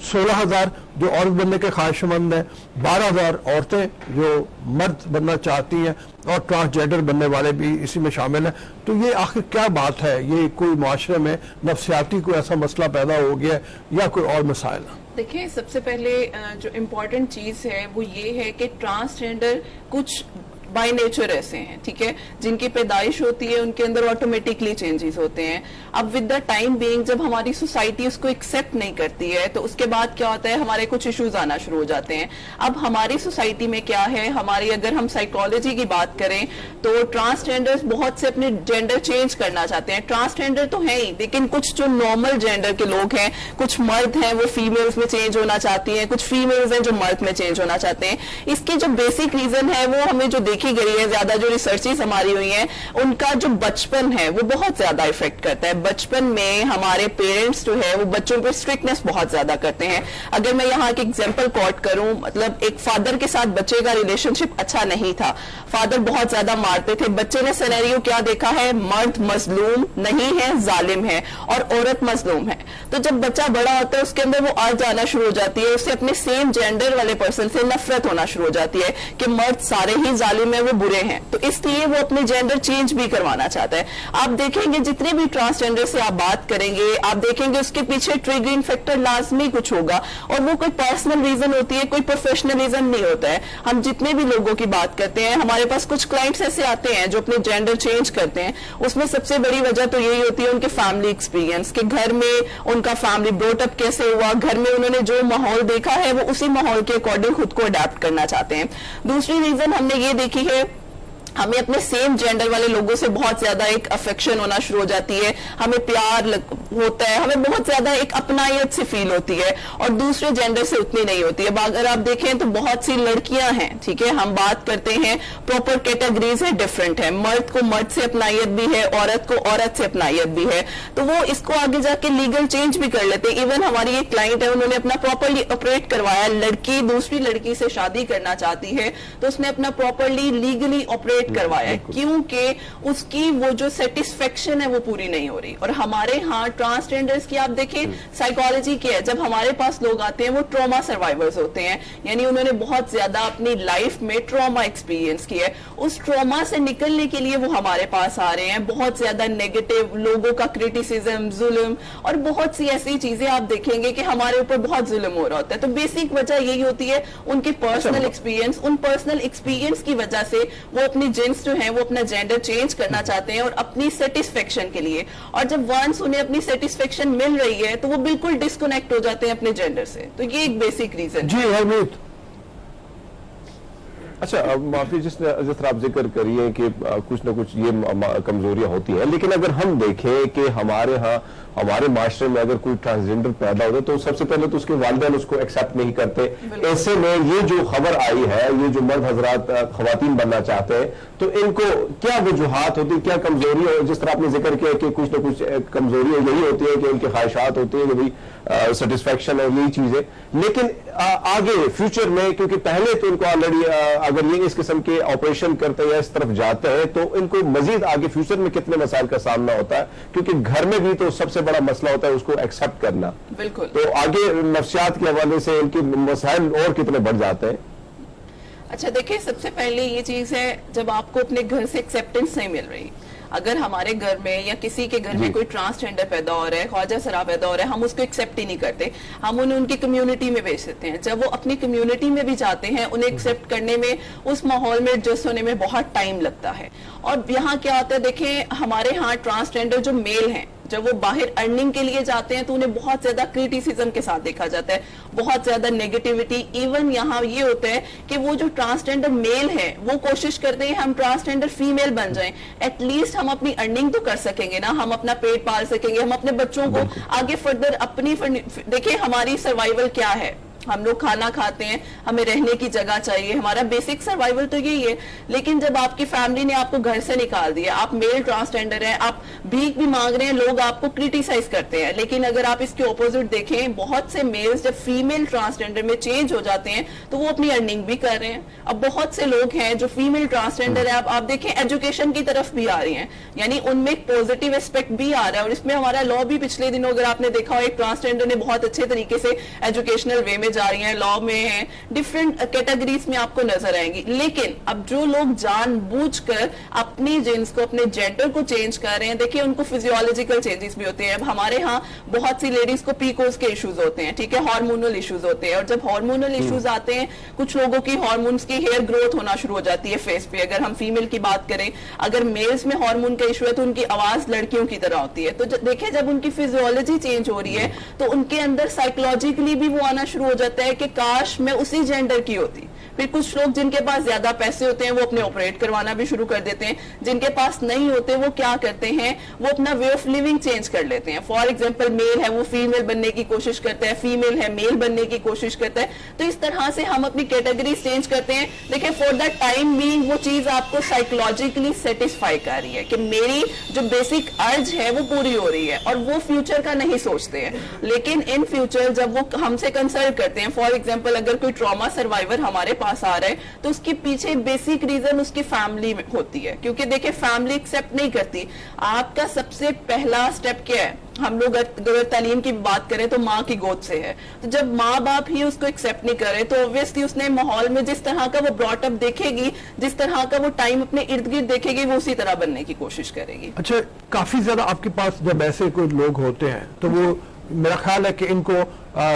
16,000 जो औरत बनने के ख्वाहिशमंद हैं, 12,000 औरतें जो मर्द बनना चाहती हैं और ट्रांसजेंडर बनने वाले भी इसी में शामिल हैं। तो ये आखिर क्या बात है? ये कोई माशरे में नफ्सियाती कोई ऐसा मसला पैदा हो गया या कोई और मसाइल? देखिए, सबसे पहले जो इम्पोर्टेंट चीज है वो ये है कि ट्रांसजेंडर कुछ बाय नेचर ऐसे हैं, ठीक है, जिनकी पैदाइश होती है उनके अंदर ऑटोमेटिकली चेंजेस होते हैं। अब विद द टाइम बीइंग जब हमारी सोसाइटी उसको एक्सेप्ट नहीं करती है तो उसके बाद क्या होता है, हमारे कुछ इश्यूज आना शुरू हो जाते हैं। अब हमारी सोसाइटी में क्या है, हमारी अगर हम साइकोलॉजी की बात करें तो ट्रांसजेंडर्स बहुत से अपने जेंडर चेंज करना चाहते हैं। ट्रांसजेंडर तो है ही, लेकिन कुछ जो नॉर्मल जेंडर के लोग हैं, कुछ मर्द हैं वो फीमेल्स में चेंज होना चाहती हैं, कुछ फीमेल्स हैं जो मर्द में चेंज होना चाहते हैं। इसके जो बेसिक रीजन है वो हमें जो देखी गई है, ज्यादा जो रिसर्चेस हमारी हुई हैं, उनका जो बचपन है वो बहुत ज्यादा इफेक्ट करता है। बचपन में हमारे पेरेंट्स जो है वो बच्चों पर स्ट्रिक्टनेस बहुत ज्यादा करते हैं। अगर मैं यहाँ एक एग्जांपल कोट करूं, मतलब एक फादर के साथ बच्चे का रिलेशनशिप अच्छा नहीं था, फादर बहुत ज्यादा मारते थे। बच्चे ने सिनेरियो क्या देखा है, मर्द मजलूम नहीं है, जालिम है, और औरत मजलूम है। तो जब बच्चा बड़ा होता है उसके अंदर वो आग जाना शुरू हो जाती है, उससे अपने सेम जेंडर वाले पर्सन से नफरत होना शुरू हो जाती है कि मर्द सारे ही जालिम है, वो बुरे हैं। तो इसलिए वो अपने जेंडर चेंज भी करवाना चाहता है। आप देखेंगे जितने भी ट्रांसजेंडर से आप बात करेंगे, आप देखेंगे उसके पीछे ट्रिगरिंग फैक्टर लाजमी कुछ होगा, और वो कोई पर्सनल रीजन होती है, कोई प्रोफेशनल रीजन नहीं होता है। हम जितने भी लोगों की बात करते हैं, हमारे पास कुछ क्लाइंट्स ऐसे आते हैं जो अपने जेंडर चेंज करते हैं, उसमें सबसे बड़ी वजह तो यही होती है उनके फैमिली एक्सपीरियंस, कि घर में उनका फैमिली ब्रोटअप कैसे हुआ, घर में उन्होंने जो माहौल देखा है वो उसी माहौल के अकॉर्डिंग खुद को अडेप्ट करना चाहते हैं। दूसरी रीजन हमने ये देखी है, हमें अपने सेम जेंडर वाले लोगों से बहुत ज्यादा एक अफेक्शन होना शुरू हो जाती है, हमें प्यार होता है, हमें बहुत ज्यादा एक अपनायत से फील होती है, और दूसरे जेंडर से उतनी नहीं होती है। अगर आप देखें तो बहुत सी लड़कियां हैं, ठीक है, हम बात करते हैं प्रॉपर कैटेगरीज है, डिफरेंट है, मर्द को मर्द से अपनायत भी है, औरत को औरत से अपनायत भी है, तो वो इसको आगे जाके लीगल चेंज भी कर लेते हैं। इवन हमारी एक क्लाइंट है, उन्होंने अपना प्रॉपरली ऑपरेट करवाया, लड़की दूसरी लड़की से शादी करना चाहती है तो उसने अपना प्रॉपरली लीगली ऑपरेट करवाया है, क्योंकि उसकी वो जो सेटिस्फेक्शन है वो पूरी नहीं हो रही। और हमारे यहाँ ट्रांसजेंडर्स की आप देखें साइकोलॉजी क्या है, जब हमारे पास लोग आते हैं वो ट्रॉमा सर्वाइवर्स होते हैं, यानी उन्होंने बहुत ज्यादा अपनी लाइफ में ट्रॉमा एक्सपीरियंस किया है। उस ट्रॉमा से निकलने के लिए वो हमारे पास आ रहे हैं। बहुत ज्यादा नेगेटिव लोगों का क्रिटिसिज्म, जुल्म, और बहुत सी ऐसी चीजें आप देखेंगे कि हमारे ऊपर बहुत जुल्म हो रहा होता है। तो बेसिक वजह यही होती है उनके पर्सनल एक्सपीरियंस। उन पर्सनल एक्सपीरियंस की वजह से वो अपनी जेंट्स जो हैं वो अपना जेंडर चेंज करना चाहते हैं और अपनी सेटिस्फेक्शन के लिए, और जब वंस उन्हें अपनी सेटिस्फेक्शन मिल रही है तो वो बिल्कुल डिस्कनेक्ट हो जाते हैं अपने जेंडर से। तो ये एक बेसिक रीजन जी हरमीत। अच्छा, माफी जिस तरह आप जिक्र करिए कि कुछ ना कुछ ये कमजोरियां होती हैं, लेकिन अगर हम देखें कि हमारे यहाँ हमारे माशरे में अगर कोई ट्रांसजेंडर पैदा होता है तो सबसे पहले तो उसके वालिदैन उसको एक्सेप्ट नहीं करते। ऐसे में ये जो खबर आई है, ये जो मर्द हजरात खवातीन बनना चाहते हैं, तो इनको क्या वजूहात होती, क्या कमजोरी हो? जिस तरह आपने जिक्र किया कि कुछ ना कुछ कमजोरी यही होती है कि उनकी ख्वाहिशात होती है कि भाई सेटिस्फेक्शन और यही चीजें, लेकिन आगे फ्यूचर में, क्योंकि पहले तो इनको ऑलरेडी अगर ये इस किस्म के ऑपरेशन करते हैं या इस तरफ जाते हैं तो इनको मजीद आगे फ्यूचर में कितने मसाइल का सामना होता है, क्योंकि घर में भी तो सबसे बड़ा मसला होता है उसको एक्सेप्ट करना। बिल्कुल। तो आगे नफ्सियात के हवाले से इनके मसाइल और कितने बढ़ जाते हैं। अच्छा देखिए, सबसे पहले ये चीज है, जब आपको अपने घर से एक्सेप्टेंस नहीं मिल रही, अगर हमारे घर में या किसी के घर में कोई ट्रांसजेंडर पैदा हो रहा है, ख्वाजा सरा पैदा हो रहा है, हम उसको एक्सेप्ट ही नहीं करते, हम उन्हें उनकी कम्युनिटी में भेज देते हैं। जब वो अपनी कम्युनिटी में भी जाते हैं, उन्हें एक्सेप्ट करने में, उस माहौल में एडजस्ट होने में बहुत टाइम लगता है। और यहाँ क्या होता है, देखें हमारे यहाँ ट्रांसजेंडर जो मेल हैं, जब वो बाहर अर्निंग के लिए जाते हैं तो उन्हें बहुत ज्यादा क्रिटिसिज्म के साथ देखा जाता है, बहुत ज्यादा नेगेटिविटी। इवन यहाँ ये होता है कि वो जो ट्रांसजेंडर मेल है वो कोशिश करते हैं हम ट्रांसजेंडर फीमेल बन जाएं, एटलीस्ट हम अपनी अर्निंग तो कर सकेंगे ना, हम अपना पेट पाल सकेंगे, हम अपने बच्चों को आगे फर्दर अपनी। देखिए हमारी सर्वाइवल क्या है, हम लोग खाना खाते हैं, हमें रहने की जगह चाहिए, हमारा बेसिक सर्वाइवल तो यही है। लेकिन जब आपकी फैमिली ने आपको घर से निकाल दिया, आप मेल ट्रांसजेंडर हैं, आप भीख भी मांग रहे हैं, लोग आपको क्रिटिसाइज करते हैं। लेकिन अगर आप इसके ऑपोजिट देखें, बहुत से मेल्स जब फीमेल ट्रांसजेंडर में चेंज हो जाते हैं तो वो अपनी अर्निंग भी कर रहे हैं। अब बहुत से लोग हैं जो फीमेल ट्रांसजेंडर है, आप देखें एजुकेशन की तरफ भी आ रही हैं, यानी उनमें एक पॉजिटिव एस्पेक्ट भी आ रहा है। और इसमें हमारा लॉ भी पिछले दिनों अगर आपने देखा हो, एक ट्रांसजेंडर ने बहुत अच्छे तरीके से एजुकेशनल वे में जा रही हैं, लॉ में हैं, डिफरेंट कैटेगरीज में आपको नजर आएंगी। लेकिन अब जो लोग जानबूझकर अपनी जेंस को, अपने जेंडर को चेंज कर रहे हैं, देखिए उनको फिजियोलॉजिकल चेंजेस भी होते हैं। अब हमारे यहाँ बहुत सी लेडीज को पीकोस के इश्यूज होते हैं, ठीक है, हार्मोनल इश्यूज होते हैं। और जब हार्मोनल इश्यूज आते हैं, कुछ लोगों की हार्मोन्स की हेयर ग्रोथ होना शुरू हो जाती है फेस पे। अगर हम फीमेल की बात करें, अगर मेल्स में हार्मोन का इशू है तो उनकी आवाज लड़कियों की तरह होती है। तो देखिए जब उनकी फिजियोलॉजी चेंज हो रही है तो उनके अंदर साइकोलॉजिकली भी वो आना शुरू हो जाता है कि काश मैं उसी जेंडर की होती। फिर कुछ लोग जिनके पास ज्यादा पैसे होते हैं वो अपने ऑपरेट करवाना भी शुरू कर देते हैं, जिनके पास नहीं होते वो क्या करते हैं, वो अपना वे ऑफ लिविंग चेंज कर लेते हैं। फॉर एग्जांपल मेल है वो फीमेल बनने की कोशिश करता है, फीमेल है मेल बनने की कोशिश करता है। तो इस तरह से हम अपनी कैटेगरी चेंज करते हैं। देखिए फॉर द टाइम बीइंग वो चीज आपको साइकोलॉजिकली सेटिस्फाई कर रही है कि मेरी जो बेसिक अर्ज है वो पूरी हो रही है, और वो फ्यूचर का नहीं सोचते हैं। लेकिन इन फ्यूचर जब वो हमसे कंसल्ट करते हैं, फॉर एग्जाम्पल अगर कोई ट्रॉमा सर्वाइवर हमारे पास आ रहा है तो उसके पीछे बेसिक रीजन उसकी फैमिली में होती है। क्योंकि देखिए फैमिली एक्सेप्ट नहीं करती। आपका सबसे पहला स्टेप क्या है, हम लोग अगर तालीम की बात करें तो माँ की गोद से है। तो जब माँ बाप ही उसको एक्सेप्ट नहीं करे तो ऑब्वियसली उसने माहौल में जिस तरह का वो ब्रॉटअप देखेगी, जिस तरह का वो टाइम अपने इर्द गिर्द देखेगी, वो उसी तरह बनने की कोशिश करेगी। अच्छा, काफी ज्यादा आपके पास जब ऐसे कोई लोग होते हैं तो वो मेरा ख्याल है कि इनको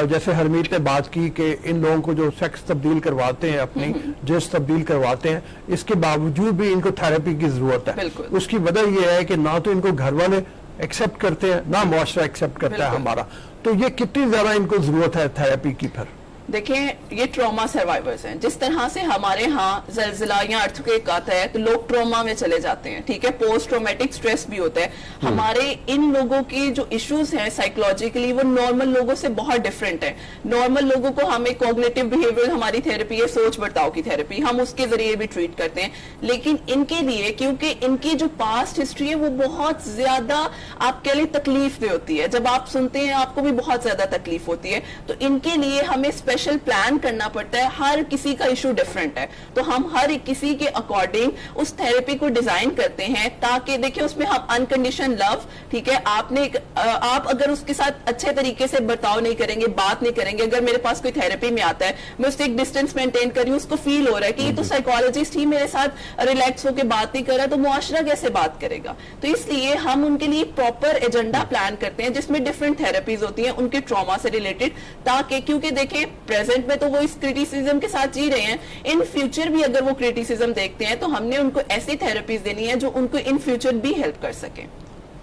जैसे हरमीत ने बात की कि इन लोगों को जो सेक्स तब्दील करवाते हैं, अपनी जिन्स तब्दील करवाते हैं, इसके बावजूद भी इनको थेरेपी की जरूरत है। उसकी वजह यह है कि ना तो इनको घर वाले एक्सेप्ट करते हैं, ना मुआशरा एक्सेप्ट करता है हमारा। तो ये कितनी ज्यादा इनको जरूरत है थेरेपी की? फिर देखें ये ट्रॉमा सर्वाइवर्स हैं। जिस तरह से हमारे यहाँ जलजिला या अर्थक्वेक आता है तो लोग ट्रॉमा में चले जाते हैं, ठीक है, पोस्ट ट्रॉमेटिक स्ट्रेस भी होता है। हमारे इन लोगों की जो इश्यूज हैं साइकोलॉजिकली वो नॉर्मल लोगों से बहुत डिफरेंट है। नॉर्मल लोगों को हमें कॉग्निटिव बिहेवियर, हमारी थेरेपी है सोच बर्ताव की थेरेपी, हम उसके जरिए भी ट्रीट करते हैं। लेकिन इनके लिए क्योंकि इनकी जो पास्ट हिस्ट्री है वो बहुत ज्यादा आपके लिए तकलीफ दे होती है, जब आप सुनते हैं आपको भी बहुत ज्यादा तकलीफ होती है। तो इनके लिए हमें स्पेशल प्लान करना पड़ता है। हर किसी का इशू डिफरेंट है तो हम हर किसी के अकॉर्डिंग उस थेरेपी को डिजाइन करते हैं, ताकि देखिए उसमें हम अनकंडीशन लव, ठीक है, आप अगर उसके साथ अच्छे तरीके से बर्ताव नहीं करेंगे, बात नहीं करेंगे, अगर मेरे पास कोई थेरेपी में आता है, मैं उससे एक डिस्टेंस मेंटेन कर रही हूँ, उसको फील हो रहा है कि ये तो साइकोलॉजिस्ट ही मेरे साथ रिलैक्स होकर बात नहीं कर रहा, तो मुआशरा कैसे बात करेगा। तो इसलिए हम उनके लिए प्रॉपर एजेंडा प्लान करते हैं जिसमें डिफरेंट थेरेपीज होती हैं उनके ट्रॉमा से रिलेटेड, ताकि क्योंकि देखें प्रेजेंट में तो वो इस क्रिटिसिज्म के साथ जी रहे हैं, इन फ्यूचर भी अगर वो क्रिटिसिज्म देखते हैं तो हमने उनको ऐसी थेरेपीज देनी है जो उनको इन फ्यूचर भी हेल्प कर सके।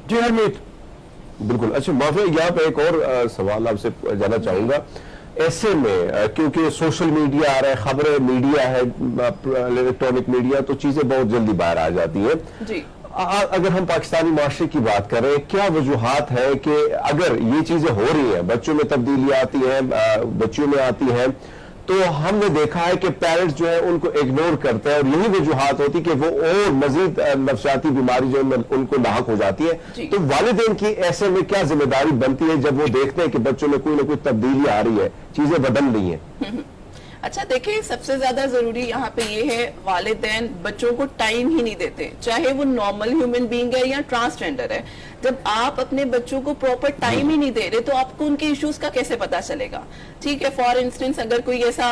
जी हरमीत। बिल्कुल। अच्छा माफिया, यहाँ पे एक और सवाल आपसे जानना चाहूंगा। ऐसे में क्योंकि सोशल मीडिया आ रहा है, खबरें मीडिया है, इलेक्ट्रॉनिक मीडिया, तो चीजें बहुत जल्दी बाहर आ जाती है जी। अगर हम पाकिस्तानी माशरे की बात करें, क्या वजूहात है कि अगर ये चीजें हो रही हैं, बच्चों में तब्दीली आती है, बच्चियों में आती है, तो हमने देखा है कि पेरेंट्स जो है उनको इग्नोर करते हैं, और यही वजूहात होती कि वो और मजीद नफसियाती बीमारी जो उनको लाहक हो जाती है। तो वालिदैन की ऐसे में क्या जिम्मेदारी बनती है जब वो देखते हैं कि बच्चों में कोई ना कोई तब्दीली आ रही है, चीजें बदल रही हैं? अच्छा देखिए, सबसे ज्यादा जरूरी यहाँ पे ये है, वालिदैन बच्चों को टाइम ही नहीं देते, चाहे वो नॉर्मल ह्यूमन बीइंग है या ट्रांसजेंडर है। जब आप अपने बच्चों को प्रॉपर टाइम ही नहीं दे रहे तो आपको उनके इश्यूज का कैसे पता चलेगा। ठीक है, फॉर इंस्टेंस अगर कोई ऐसा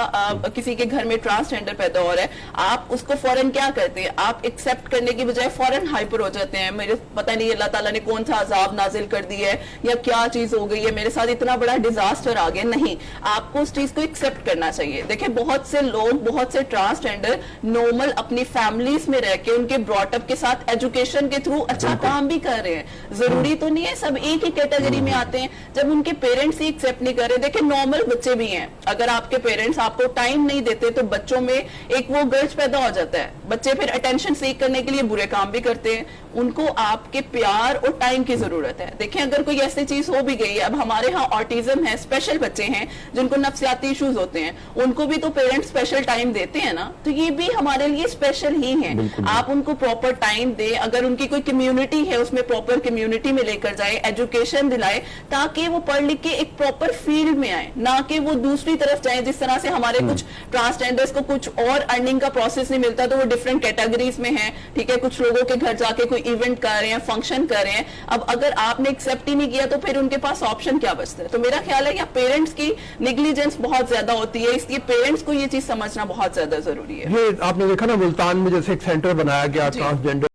किसी के घर में ट्रांसजेंडर पैदा हो रहा है, आप उसको फौरन क्या करते हैं, आप एक्सेप्ट करने की बजाय फौरन हाइपर हो जाते हैं, मेरे पता नहीं अल्लाह ताला ने कौन सा अजाब नाजिल कर दी है या क्या चीज हो गई है, मेरे साथ इतना बड़ा डिजास्टर आ गया। नहीं, आपको उस चीज को एक्सेप्ट करना चाहिए। देखिए बहुत से लोग, बहुत से ट्रांसजेंडर नॉर्मल अपनी फैमिलीज में रह के उनके ब्रॉटअप के साथ एजुकेशन के थ्रू अच्छा काम भी कर रहे हैं। जरूरी तो नहीं है सब एक ही कैटेगरी में आते हैं। जब उनके पेरेंट्स ही एक्सेप्ट नहीं कर रहे, देखिए नॉर्मल बच्चे भी हैं, अगर आपके पेरेंट्स आपको टाइम नहीं देते तो बच्चों में एक वो गर्ज पैदा हो जाता है, बच्चे फिर अटेंशन सीख करने के लिए बुरे काम भी करते हैं। उनको आपके प्यार और टाइम की जरूरत है। देखिए अगर कोई ऐसी चीज हो भी गई है, अब हमारे यहाँ ऑटिज्म है, स्पेशल बच्चे हैं जिनको नफ्सियाती इश्यूज होते हैं, उनको भी तो पेरेंट्स स्पेशल टाइम देते हैं ना, तो ये भी हमारे लिए स्पेशल ही है। आप उनको प्रॉपर टाइम दे, अगर उनकी कोई कम्युनिटी है उसमें प्रॉपर कम्युनिटी में लेकर जाए, एजुकेशन दिलाए, ताकि वो पढ़ लिख के एक प्रॉपर फील्ड में आए, ना कि वो दूसरी तरफ जाए। जिस तरह से हमारे कुछ ट्रांसजेंडर्स को कुछ और अर्निंग का प्रोसेस नहीं मिलता तो वो डिफरेंट कैटेगरीज में है, ठीक है, कुछ लोगों के घर जाके कोई इवेंट कर रहे हैं, फंक्शन कर रहे हैं। अब अगर आपने एक्सेप्ट ही नहीं किया तो फिर उनके पास ऑप्शन क्या बचता है? तो मेरा ख्याल है कि पेरेंट्स की निग्लिजेंस बहुत ज्यादा होती है, इसलिए पेरेंट्स को ये चीज समझना बहुत ज्यादा जरूरी है। ये आपने देखा ना मुल्तान में जैसे एक सेंटर बनाया गया ट्रांसजेंडर